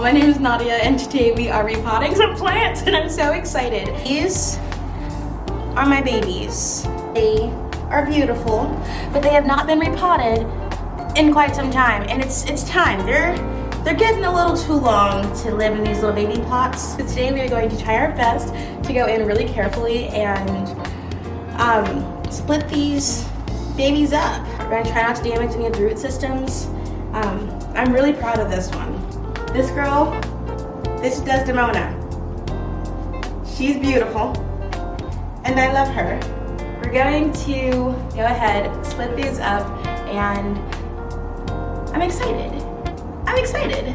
my name is Nadia and today we are repotting some plants and I'm so excited. These are my babies. They are beautiful, but they have not been repotted in quite some time, and it's time. They're getting a little too long to live in these little baby pots. So today we are going to try our best to go in really carefully and split these babies up. We're gonna try not to damage any of the root systems. I'm really proud of this one. This girl, this is Desdemona. She's beautiful, and I love her. We're going to go ahead, split these up, and I'm excited. I'm excited.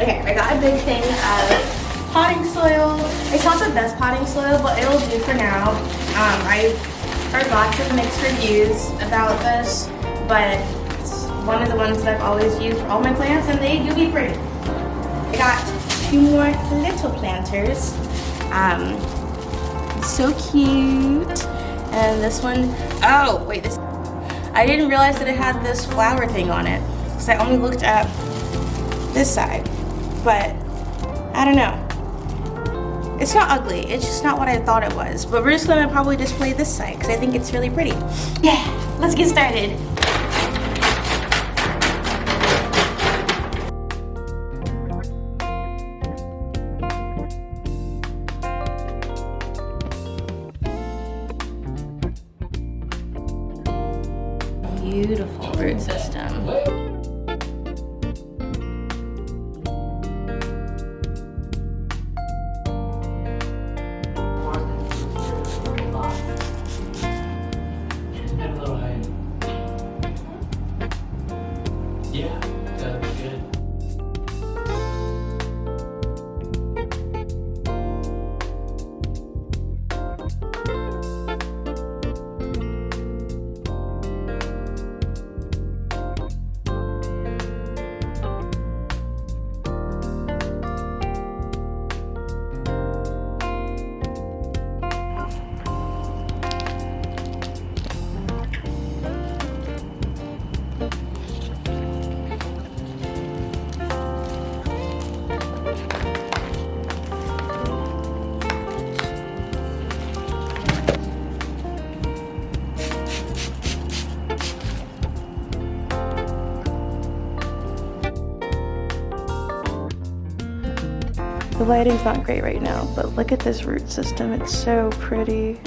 Okay, I got a big thing of potting soil. It's not the best potting soil, but it'll do for now. I've heard lots of mixed reviews about this, but it's one of the ones that I've always used for all my plants, and they do be pretty. I got 2 more little planters. So cute. And this one, oh wait, this, I didn't realize that it had this flower thing on it, because I only looked at this side, but I don't know. It's not ugly, it's just not what I thought it was, but we're just gonna probably display this side, because I think it's really pretty. Yeah, let's get started. Beautiful root system. Yeah, that's good. The lighting's not great right now, but look at this root system. It's so pretty.